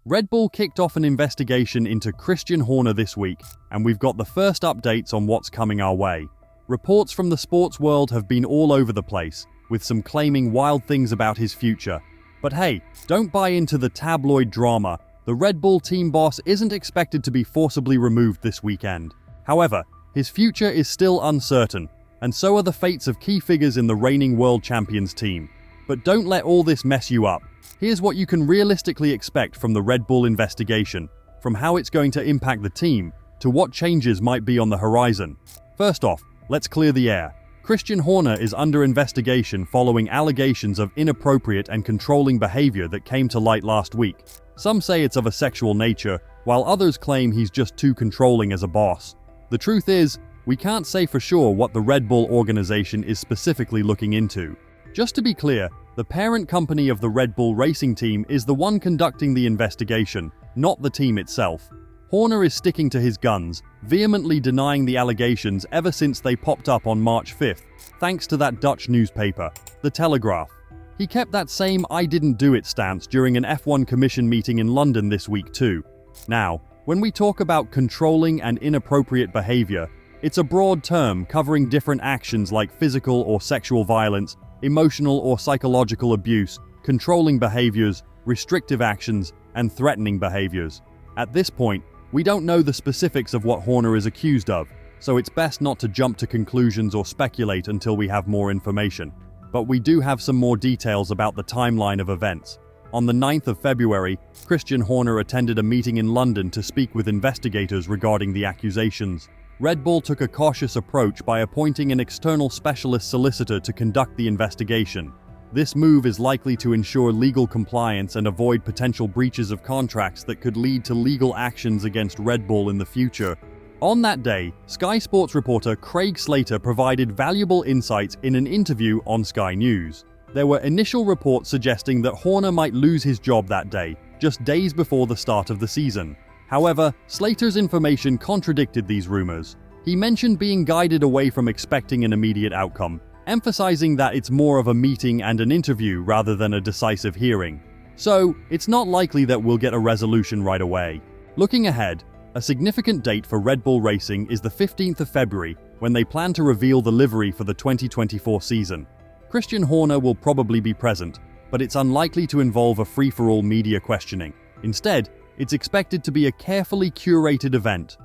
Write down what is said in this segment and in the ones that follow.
Red Bull kicked off an investigation into Christian Horner this week, and we've got the first updates on what's coming our way. Reports from the sports world have been all over the place, with some claiming wild things about his future. But hey, don't buy into the tabloid drama. The Red Bull team boss isn't expected to be forcibly removed this weekend. However, his future is still uncertain, and so are the fates of key figures in the reigning world champions team. But don't let all this mess you up. Here's what you can realistically expect from the Red Bull investigation, from how it's going to impact the team, to what changes might be on the horizon. First off, let's clear the air. Christian Horner is under investigation following allegations of inappropriate and controlling behavior that came to light last week. Some say it's of a sexual nature, while others claim he's just too controlling as a boss. The truth is, we can't say for sure what the Red Bull organization is specifically looking into. Just to be clear, the parent company of the Red Bull racing team is the one conducting the investigation, not the team itself. Horner is sticking to his guns, vehemently denying the allegations ever since they popped up on March 5th, thanks to that Dutch newspaper, The Telegraph. He kept that same "I didn't do it" stance during an F1 Commission meeting in London this week too. Now, when we talk about controlling and inappropriate behavior, it's a broad term covering different actions like physical or sexual violence, emotional or psychological abuse, controlling behaviors, restrictive actions, and threatening behaviors. At this point, we don't know the specifics of what Horner is accused of, so it's best not to jump to conclusions or speculate until we have more information. But we do have some more details about the timeline of events. On the 9th of February, Christian Horner attended a meeting in London to speak with investigators regarding the accusations. Red Bull took a cautious approach by appointing an external specialist solicitor to conduct the investigation. This move is likely to ensure legal compliance and avoid potential breaches of contracts that could lead to legal actions against Red Bull in the future. On that day, Sky Sports reporter Craig Slater provided valuable insights in an interview on Sky News. There were initial reports suggesting that Horner might lose his job that day, just days before the start of the season. However, Slater's information contradicted these rumors. He mentioned being guided away from expecting an immediate outcome, emphasizing that it's more of a meeting and an interview rather than a decisive hearing. So, it's not likely that we'll get a resolution right away. Looking ahead, a significant date for Red Bull Racing is the 15th of February, when they plan to reveal the livery for the 2024 season. Christian Horner will probably be present, but it's unlikely to involve a free-for-all media questioning. Instead, it's expected to be a carefully curated event.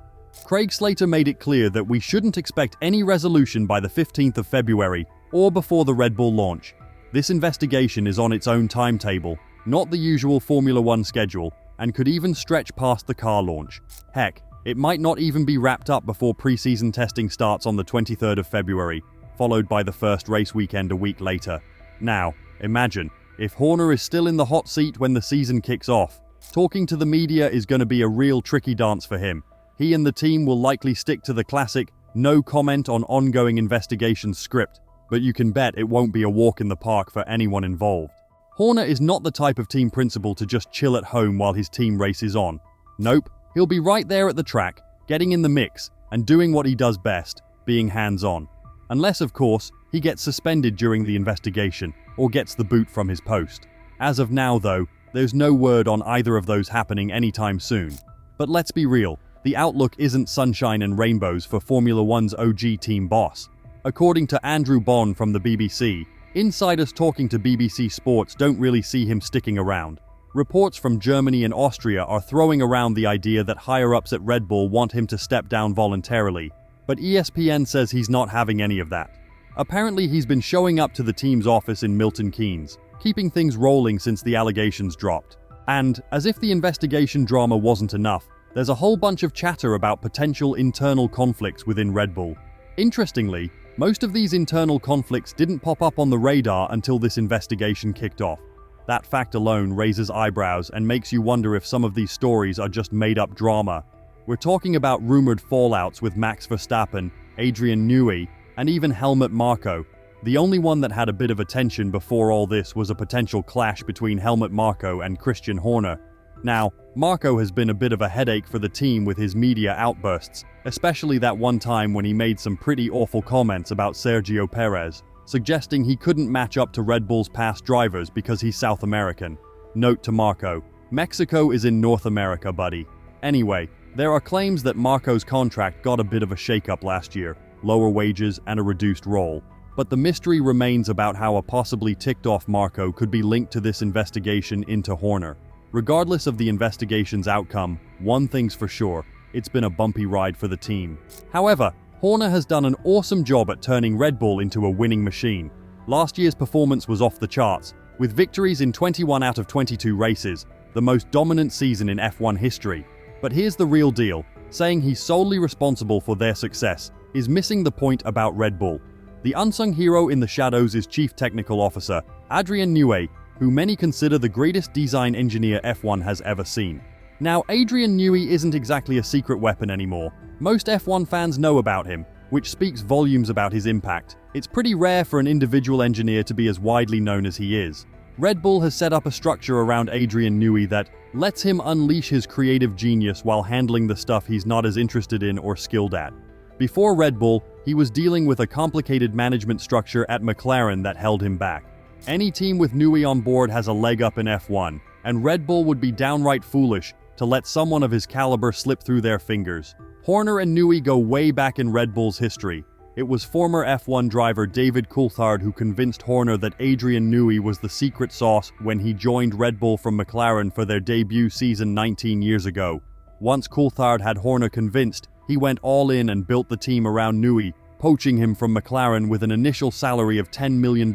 Craig Slater made it clear that we shouldn't expect any resolution by the 15th of February or before the Red Bull launch. This investigation is on its own timetable, not the usual Formula One schedule, and could even stretch past the car launch. Heck, it might not even be wrapped up before pre-season testing starts on the 23rd of February, followed by the first race weekend a week later. Now, imagine, if Horner is still in the hot seat when the season kicks off. Talking to the media is going to be a real tricky dance for him. He and the team will likely stick to the classic no comment on ongoing investigations script, but you can bet it won't be a walk in the park for anyone involved. Horner is not the type of team principal to just chill at home while his team races on. Nope, he'll be right there at the track, getting in the mix, and doing what he does best, being hands-on. Unless, of course, he gets suspended during the investigation, or gets the boot from his post. As of now, though, there's no word on either of those happening anytime soon. But let's be real, the outlook isn't sunshine and rainbows for Formula One's OG team boss. According to Andrew Bond from the BBC, insiders talking to BBC Sports don't really see him sticking around. Reports from Germany and Austria are throwing around the idea that higher-ups at Red Bull want him to step down voluntarily, but ESPN says he's not having any of that. Apparently he's been showing up to the team's office in Milton Keynes, keeping things rolling since the allegations dropped. And, as if the investigation drama wasn't enough, there's a whole bunch of chatter about potential internal conflicts within Red Bull. Interestingly, most of these internal conflicts didn't pop up on the radar until this investigation kicked off. That fact alone raises eyebrows and makes you wonder if some of these stories are just made-up drama. We're talking about rumored fallouts with Max Verstappen, Adrian Newey, and even Helmut Marko. The only one that had a bit of attention before all this was a potential clash between Helmut Marko and Christian Horner. Now, Marko has been a bit of a headache for the team with his media outbursts, especially that one time when he made some pretty awful comments about Sergio Perez, suggesting he couldn't match up to Red Bull's past drivers because he's South American. Note to Marko, Mexico is in North America, buddy. Anyway, there are claims that Marco's contract got a bit of a shakeup last year, lower wages and a reduced role. But the mystery remains about how a possibly ticked-off Marco could be linked to this investigation into Horner. Regardless of the investigation's outcome, one thing's for sure, it's been a bumpy ride for the team. However, Horner has done an awesome job at turning Red Bull into a winning machine. Last year's performance was off the charts, with victories in 21 out of 22 races, the most dominant season in F1 history. But here's the real deal, saying he's solely responsible for their success is missing the point about Red Bull. The unsung hero in the shadows is Chief Technical Officer Adrian Newey, who many consider the greatest design engineer F1 has ever seen. Now, Adrian Newey isn't exactly a secret weapon anymore. Most F1 fans know about him, which speaks volumes about his impact. It's pretty rare for an individual engineer to be as widely known as he is. Red Bull has set up a structure around Adrian Newey that lets him unleash his creative genius while handling the stuff he's not as interested in or skilled at. Before Red Bull, he was dealing with a complicated management structure at McLaren that held him back. Any team with Newey on board has a leg up in F1, and Red Bull would be downright foolish to let someone of his caliber slip through their fingers. Horner and Newey go way back in Red Bull's history. It was former F1 driver David Coulthard who convinced Horner that Adrian Newey was the secret sauce when he joined Red Bull from McLaren for their debut season 19 years ago. Once Coulthard had Horner convinced, he went all in and built the team around Newey, poaching him from McLaren with an initial salary of $10 million,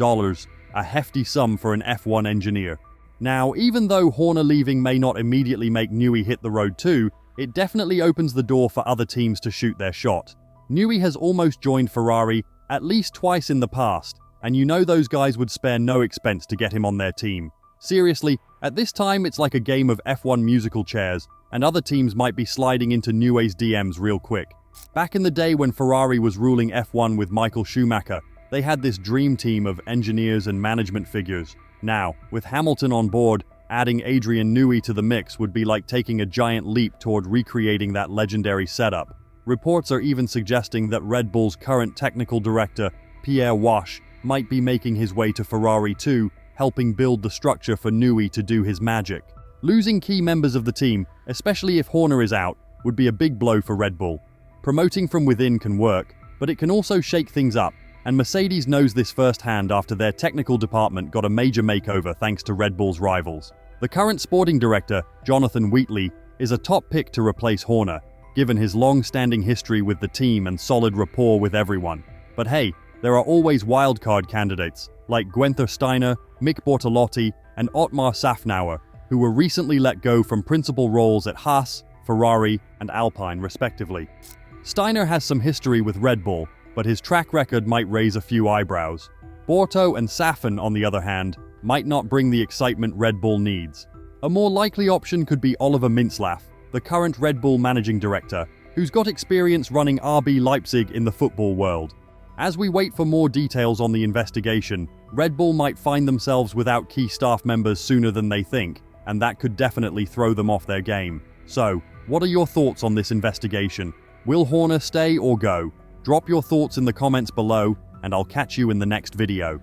a hefty sum for an F1 engineer. Now, even though Horner leaving may not immediately make Newey hit the road too, it definitely opens the door for other teams to shoot their shot. Newey has almost joined Ferrari at least twice in the past, and you know those guys would spare no expense to get him on their team. Seriously, at this time it's like a game of F1 musical chairs, and other teams might be sliding into Newey's DMs real quick. Back in the day when Ferrari was ruling F1 with Michael Schumacher, they had this dream team of engineers and management figures. Now, with Hamilton on board, adding Adrian Newey to the mix would be like taking a giant leap toward recreating that legendary setup. Reports are even suggesting that Red Bull's current technical director, Pierre Wash, might be making his way to Ferrari too, helping build the structure for Newey to do his magic. Losing key members of the team, especially if Horner is out, would be a big blow for Red Bull. Promoting from within can work, but it can also shake things up, and Mercedes knows this firsthand after their technical department got a major makeover thanks to Red Bull's rivals. The current sporting director, Jonathan Wheatley, is a top pick to replace Horner, given his long-standing history with the team and solid rapport with everyone. But hey, there are always wildcard candidates, like Guenther Steiner, Mick Bortolotti, and Otmar Safnauer, who were recently let go from principal roles at Haas, Ferrari, and Alpine, respectively. Steiner has some history with Red Bull, but his track record might raise a few eyebrows. Borto and Safin, on the other hand, might not bring the excitement Red Bull needs. A more likely option could be Oliver Mintzlaff, the current Red Bull managing director, who's got experience running RB Leipzig in the football world. As we wait for more details on the investigation, Red Bull might find themselves without key staff members sooner than they think, and that could definitely throw them off their game. So, what are your thoughts on this investigation? Will Horner stay or go? Drop your thoughts in the comments below, and I'll catch you in the next video.